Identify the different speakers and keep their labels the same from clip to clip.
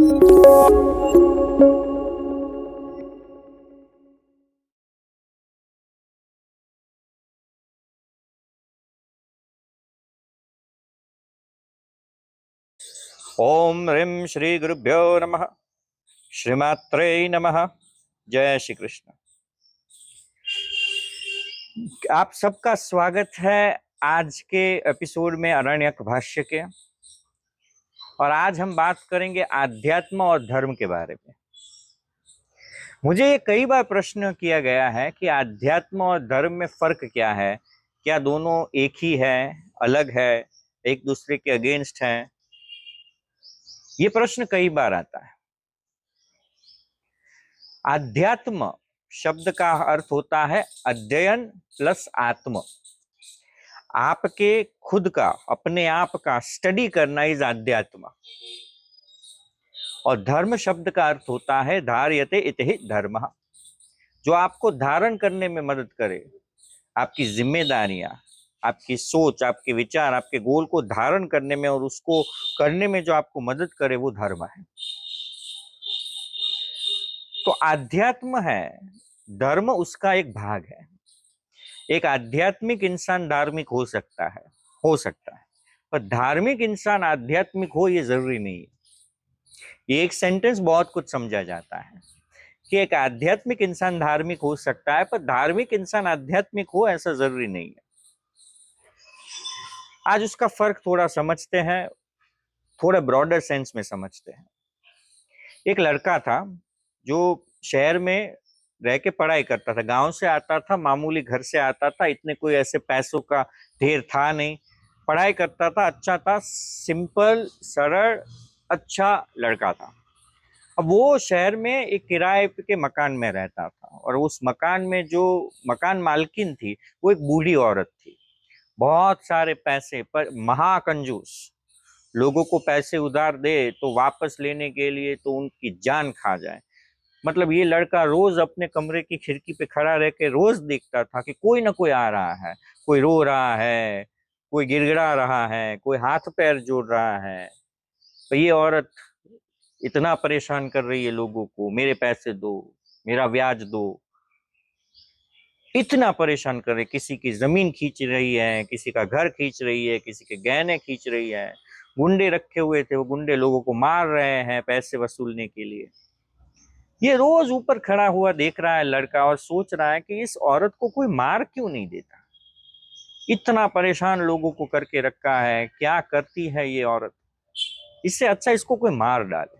Speaker 1: ओम ह्रीं श्री गुरुभ्यो नमः। श्रीमात्रे नमः। जय श्री कृष्ण। आप सबका स्वागत है आज के एपिसोड में अरण्यक भाष्य के। और आज हम बात करेंगे आध्यात्म और धर्म के बारे में। मुझे ये कई बार प्रश्न किया गया है कि आध्यात्म और धर्म में फर्क क्या है, क्या दोनों एक ही है, अलग है, एक दूसरे के अगेंस्ट हैं। ये प्रश्न कई बार आता है। आध्यात्म शब्द का अर्थ होता है अध्ययन प्लस आत्म। आपके खुद का, अपने आप का स्टडी करना इज आध्यात्म। और धर्म शब्द का अर्थ होता है धार्यते इति धर्म, जो आपको धारण करने में मदद करे। आपकी जिम्मेदारियां, आपकी सोच, आपके विचार, आपके गोल को धारण करने में और उसको करने में जो आपको मदद करे, वो धर्म है। तो आध्यात्म है, धर्म उसका एक भाग है। एक आध्यात्मिक इंसान धार्मिक हो सकता है, पर धार्मिक इंसान आध्यात्मिक हो ये जरूरी नहीं है। ये एक सेंटेंस बहुत कुछ समझा जाता है कि एक आध्यात्मिक इंसान धार्मिक हो सकता है, पर धार्मिक इंसान आध्यात्मिक हो ऐसा जरूरी नहीं है। आज उसका फर्क थोड़ा समझते हैं, थोड़ा ब्रॉडर सेंस में समझते हैं। एक लड़का था जो शहर में रह के पढ़ाई करता था, गांव से आता था, मामूली घर से आता था, इतने कोई ऐसे पैसों का ढेर था नहीं, पढ़ाई करता था, अच्छा था, सिंपल सरल अच्छा लड़का था। अब वो शहर में एक किराए के मकान में रहता था, और उस मकान में जो मकान मालकिन थी वो एक बूढ़ी औरत थी, बहुत सारे पैसे पर महाकंजूस। लोगों को पैसे उधार दे तो वापस लेने के लिए तो उनकी जान खा जाए। मतलब ये लड़का रोज अपने कमरे की खिड़की पे खड़ा रह के रोज देखता था कि कोई ना कोई आ रहा है, कोई रो रहा है, कोई गिड़गिड़ा रहा है, कोई हाथ पैर जोड़ रहा है। तो ये औरत इतना परेशान कर रही है लोगों को, मेरे पैसे दो, मेरा ब्याज दो, इतना परेशान कर रही। किसी की जमीन खींच रही है, किसी का घर खींच रही है, किसी के गहने खींच रही है। गुंडे रखे हुए थे, वो गुंडे लोगों को मार रहे हैं पैसे वसूलने के लिए। ये रोज ऊपर खड़ा हुआ देख रहा है लड़का और सोच रहा है कि इस औरत को कोई मार क्यों नहीं देता। इतना परेशान लोगों को करके रखा है, क्या करती है ये औरत, इससे अच्छा इसको कोई मार डाले।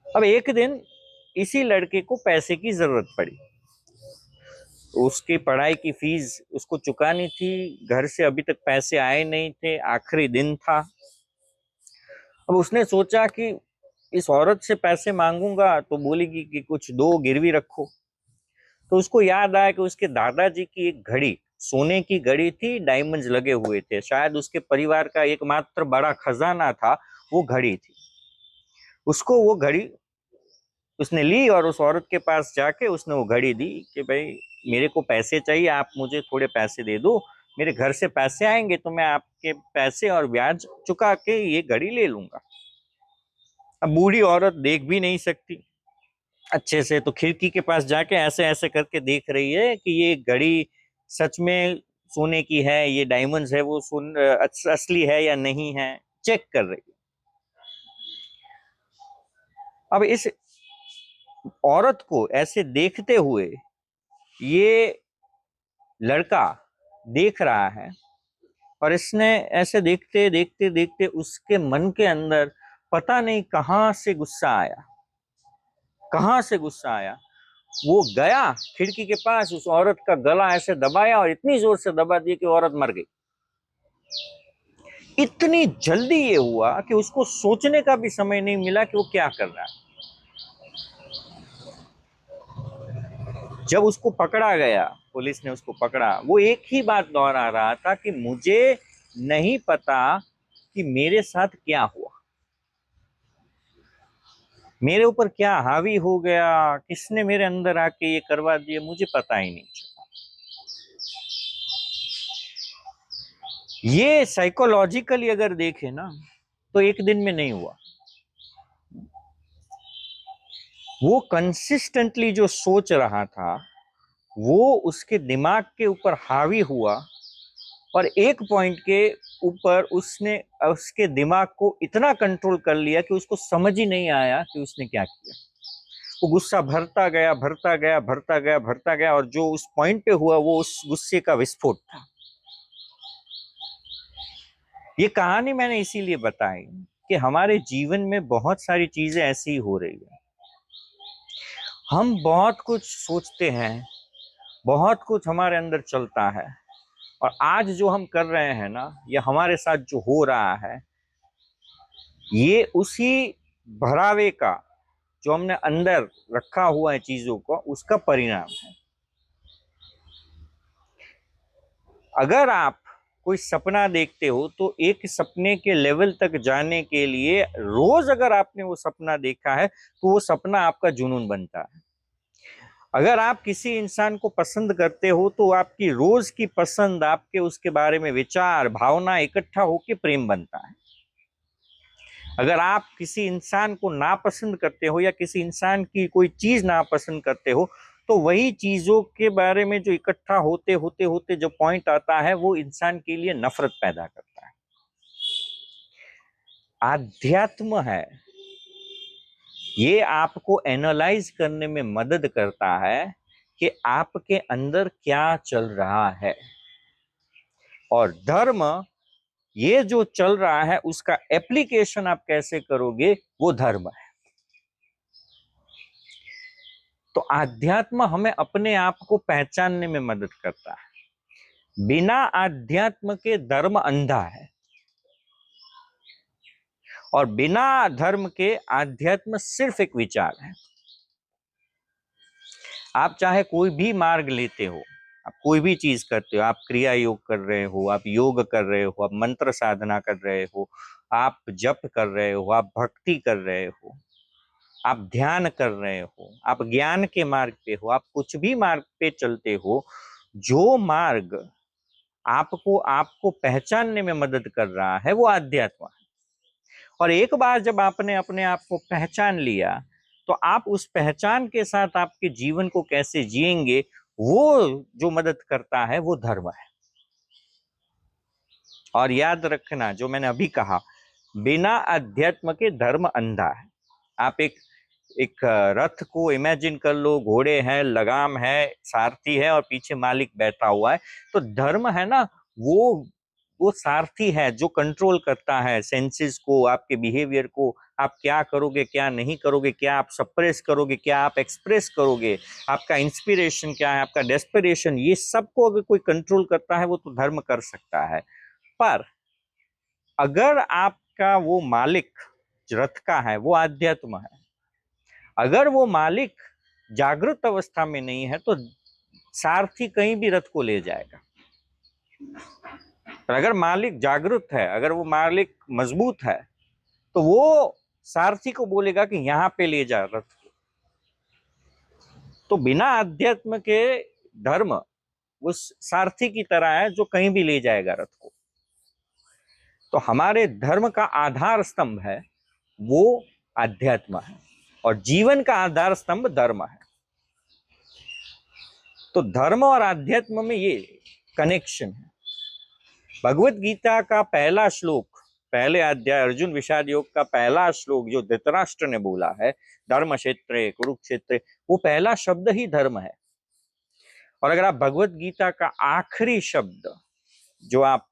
Speaker 1: अब एक दिन इसी लड़के को पैसे की जरूरत पड़ी। उसकी पढ़ाई की फीस उसको चुकानी थी, घर से अभी तक पैसे आए नहीं थे, आखिरी दिन था। अब उसने सोचा कि इस औरत से पैसे मांगूंगा तो बोलेगी कि कुछ दो, गिरवी रखो। तो उसको याद आया कि उसके दादाजी की एक घड़ी, सोने की घड़ी थी, डायमंड्स लगे हुए थे, शायद उसके परिवार का एकमात्र बड़ा खजाना था वो घड़ी थी। उसको वो घड़ी उसने ली और उस औरत के पास जाके उसने वो घड़ी दी कि भाई मेरे को पैसे चाहिए, आप मुझे थोड़े पैसे दे दो, मेरे घर से पैसे आएंगे तो मैं आपके पैसे और ब्याज चुका के ये घड़ी ले लूंगा। अब बूढ़ी औरत देख भी नहीं सकती अच्छे से, तो खिड़की के पास जाके ऐसे ऐसे करके देख रही है कि ये घड़ी सच में सोने की है, ये डायमंड्स है, वो असली है या नहीं है, चेक कर रही है। अब इस औरत को ऐसे देखते हुए ये लड़का देख रहा है, और इसने ऐसे देखते देखते देखते उसके मन के अंदर पता नहीं कहां से गुस्सा आया, कहां से गुस्सा आया। वो गया खिड़की के पास, उस औरत का गला ऐसे दबाया और इतनी जोर से दबा दिया कि औरत मर गई। इतनी जल्दी ये हुआ कि उसको सोचने का भी समय नहीं मिला कि वो क्या कर रहा है। जब उसको पकड़ा गया, पुलिस ने उसको पकड़ा, वो एक ही बात दोहरा रहा था कि मुझे नहीं पता कि मेरे साथ क्या हुआ, मेरे ऊपर क्या हावी हो गया, किसने मेरे अंदर आके ये करवा दिया, मुझे पता ही नहीं चला। ये साइकोलॉजिकली अगर देखे ना तो एक दिन में नहीं हुआ, वो कंसिस्टेंटली जो सोच रहा था वो उसके दिमाग के ऊपर हावी हुआ, और एक पॉइंट के ऊपर उसने उसके दिमाग को इतना कंट्रोल कर लिया कि उसको समझ ही नहीं आया कि उसने क्या किया। वो गुस्सा भरता गया, भरता गया, भरता गया, भरता गया, और जो उस पॉइंट पे हुआ वो उस गुस्से का विस्फोट था। ये कहानी मैंने इसीलिए बताई कि हमारे जीवन में बहुत सारी चीजें ऐसी हो रही है। हम बहुत कुछ सोचते हैं, बहुत कुछ हमारे अंदर चलता है, और आज जो हम कर रहे हैं ना, ये हमारे साथ जो हो रहा है, ये उसी भरावे का, जो हमने अंदर रखा हुआ है चीजों को, उसका परिणाम है। अगर आप कोई सपना देखते हो तो एक सपने के लेवल तक जाने के लिए रोज अगर आपने वो सपना देखा है तो वो सपना आपका जुनून बनता है। अगर आप किसी इंसान को पसंद करते हो तो आपकी रोज की पसंद, आपके उसके बारे में विचार, भावना इकट्ठा होकर प्रेम बनता है। अगर आप किसी इंसान को नापसंद करते हो या किसी इंसान की कोई चीज नापसंद करते हो तो वही चीजों के बारे में जो इकट्ठा होते होते होते जो पॉइंट आता है वो इंसान के लिए नफरत पैदा करता है। आध्यात्म है, ये आपको एनालाइज करने में मदद करता है कि आपके अंदर क्या चल रहा है, और धर्म, ये जो चल रहा है उसका एप्लीकेशन आप कैसे करोगे, वो धर्म है। तो आध्यात्म हमें अपने आप को पहचानने में मदद करता है। बिना आध्यात्म के धर्म अंधा है, और बिना धर्म के आध्यात्म सिर्फ एक विचार है। आप चाहे कोई भी मार्ग लेते हो, आप कोई भी चीज करते हो, आप क्रिया योग कर रहे हो, आप योग कर रहे हो, आप मंत्र साधना कर रहे हो, आप जप कर रहे हो, आप भक्ति कर रहे हो, आप ध्यान कर रहे हो, आप ज्ञान के मार्ग पे हो, आप कुछ भी मार्ग पे चलते हो, जो मार्ग आपको आपको पहचानने में मदद कर रहा है वो अध्यात्म है। और एक बार जब आपने अपने आप को पहचान लिया तो आप उस पहचान के साथ आपके जीवन को कैसे जिएंगे, वो जो मदद करता है वो धर्म है। और याद रखना जो मैंने अभी कहा, बिना अध्यात्म के धर्म अंधा है। आप एक रथ को इमेजिन कर लो, घोड़े हैं, लगाम है, सारथी है और पीछे मालिक बैठा हुआ है। तो धर्म है ना, वो सारथी है जो कंट्रोल करता है सेंसेस को, आपके बिहेवियर को, आप क्या करोगे क्या नहीं करोगे, क्या आप सप्रेस करोगे क्या आप एक्सप्रेस करोगे, आपका इंस्पिरेशन क्या है, आपका डेस्पिरेशन, ये सबको अगर कोई कंट्रोल करता है वो तो धर्म कर सकता है। पर अगर आपका वो मालिक रथ का है वो अध्यात्म है, अगर वो मालिक जागृत अवस्था में नहीं है तो सारथी कहीं भी रथ को ले जाएगा। और अगर मालिक जागृत है, अगर वो मालिक मजबूत है, तो वो सारथी को बोलेगा कि यहां पे ले जा रथ को। तो बिना अध्यात्म के धर्म उस सारथी की तरह है जो कहीं भी ले जाएगा रथ को। तो हमारे धर्म का आधार स्तंभ है वो अध्यात्म है, और जीवन का आधार स्तंभ धर्म है। तो धर्म और अध्यात्म में ये कनेक्शन है। भगवत गीता का पहला श्लोक, पहले अध्याय अर्जुन विषाद योग का पहला श्लोक जो धृतराष्ट्र ने बोला है, धर्म क्षेत्र कुरुक्षेत्र, वो पहला शब्द ही धर्म है। और अगर आप भगवत गीता का आखिरी शब्द जो आप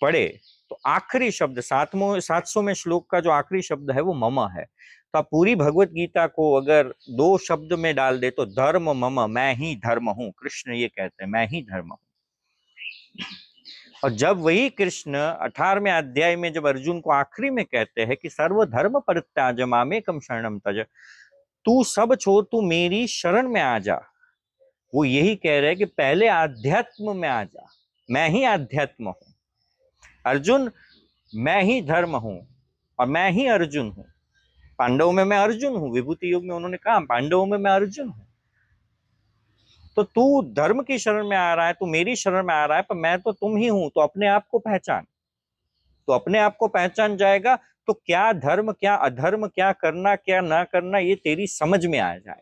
Speaker 1: पढ़े, तो आखिरी शब्द 700वें श्लोक का जो आखिरी शब्द है वो मम है। तो आप पूरी भगवत गीता को अगर 2 शब्द में डाल दे तो धर्म मम, मैं ही धर्म हूं। कृष्ण ये कहते हैं मैं ही धर्म हूं। और जब वही कृष्ण 18वें अध्याय में जब अर्जुन को आखिरी में कहते हैं कि सर्वधर्म परित्याज मामेकम शरणम तज, तू सब छोड़ तू मेरी शरण में आ जा, वो यही कह रहे हैं कि पहले आध्यात्म में आ जा, मैं ही आध्यात्म हूं। अर्जुन, मैं ही धर्म हूं और मैं ही अर्जुन हूं। पांडवों में मैं अर्जुन हूं, विभूति योग में उन्होंने कहा पांडवों में मैं अर्जुन हूं। तो तू धर्म की शरण में आ रहा है, तू मेरी शरण में आ रहा है, पर मैं तो तुम ही हूं। तो अपने आप को पहचान, तो अपने आप को पहचान जाएगा तो क्या धर्म, क्या अधर्म, क्या करना, क्या ना करना, ये तेरी समझ में आ जाएगा।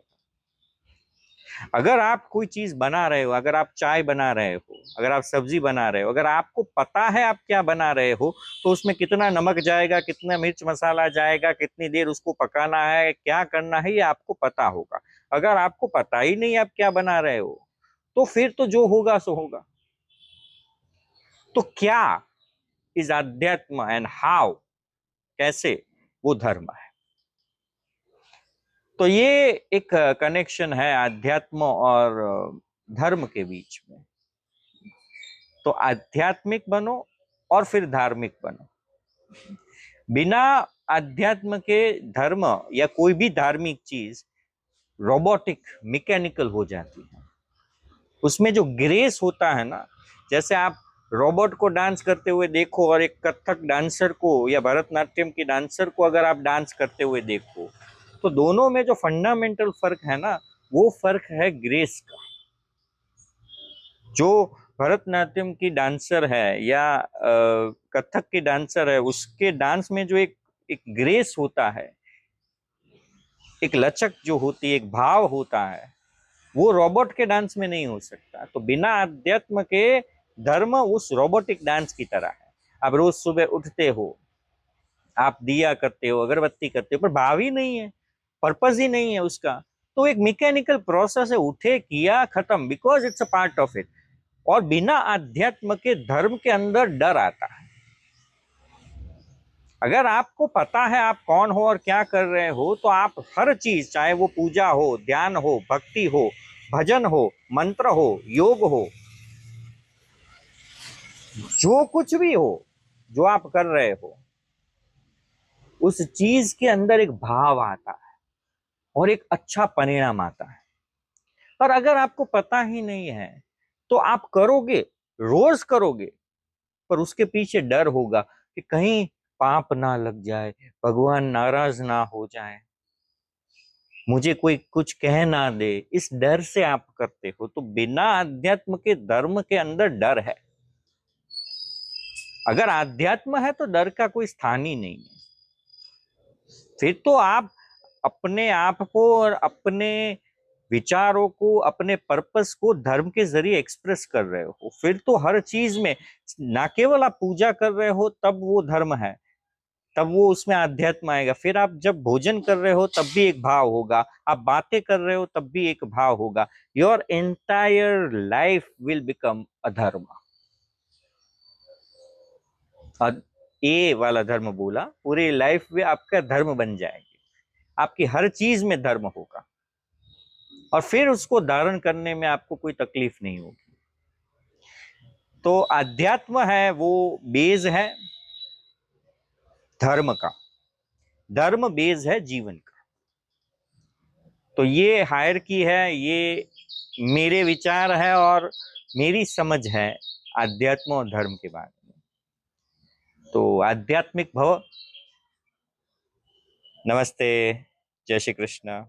Speaker 1: अगर आप कोई चीज बना रहे हो, अगर आप चाय बना रहे हो, अगर आप सब्जी बना रहे हो, अगर आपको पता है आप क्या बना रहे हो, तो उसमें कितना नमक जाएगा, कितना मिर्च मसाला जाएगा, कितनी देर उसको पकाना है, क्या करना है, ये आपको पता होगा। अगर आपको पता ही नहीं आप क्या बना रहे हो, तो फिर तो जो होगा सो होगा। तो क्या इज अध्यात्म एंड हाउ, कैसे वो धर्म है। तो ये एक कनेक्शन है अध्यात्म और धर्म के बीच में। तो आध्यात्मिक बनो और फिर धार्मिक बनो। बिना अध्यात्म के धर्म या कोई भी धार्मिक चीज रोबोटिक, मैकेनिकल हो जाती है। उसमें जो ग्रेस होता है ना, जैसे आप रोबोट को डांस करते हुए देखो और एक कथक डांसर को या भरतनाट्यम की डांसर को अगर आप डांस करते हुए देखो, तो दोनों में जो फंडामेंटल फर्क है ना, वो फर्क है ग्रेस का। जो भरतनाट्यम की डांसर है या कथक की डांसर है, उसके डांस में जो एक एक ग्रेस होता है, एक लचक जो होती है, एक भाव होता है, वो रोबोट के डांस में नहीं हो सकता। तो बिना अध्यात्म के धर्म उस रोबोटिक डांस की तरह है। आप रोज सुबह उठते हो, आप दिया करते हो, अगरबत्ती करते हो, पर भाव ही नहीं है, पर्पज ही नहीं है उसका। तो एक मैकेनिकल प्रोसेस है, उठे किया खत्म, because it's a part of it. और बिना अध्यात्म के धर्म के अंदर डर आता है। अगर आपको पता है आप कौन हो और क्या कर रहे हो, तो आप हर चीज, चाहे वो पूजा हो, ध्यान हो, भक्ति हो, भजन हो, मंत्र हो, योग हो, जो कुछ भी हो जो आप कर रहे हो, उस चीज के अंदर एक भाव आता है और एक अच्छा परिणाम आता है। पर अगर आपको पता ही नहीं है, तो आप करोगे, रोज करोगे, पर उसके पीछे डर होगा कि कहीं पाप ना लग जाए, भगवान नाराज ना हो जाए, मुझे कोई कुछ कह ना दे, इस डर से आप करते हो। तो बिना अध्यात्म के धर्म के अंदर डर है। अगर अध्यात्म है तो डर का कोई स्थान ही नहीं है। फिर तो आप अपने आप को और अपने विचारों को, अपने पर्पस को धर्म के जरिए एक्सप्रेस कर रहे हो। फिर तो हर चीज में ना केवल आप पूजा कर रहे हो तब वो धर्म है, तब वो उसमें अध्यात्म आएगा। फिर आप जब भोजन कर रहे हो तब भी एक भाव होगा, आप बातें कर रहे हो तब भी एक भाव होगा। Your entire life will become a धर्म। ये वाला धर्म बोला, पूरी लाइफ में आपका धर्म बन जाएगी, आपकी हर चीज में धर्म होगा, और फिर उसको धारण करने में आपको कोई तकलीफ नहीं होगी। तो अध्यात्म है वो बेज है धर्म का, धर्म बेज है जीवन का। तो ये हायरकी है, ये मेरे विचार है और मेरी समझ है आध्यात्म और धर्म के बारे में। तो आध्यात्मिक भव। नमस्ते। जय श्री कृष्ण।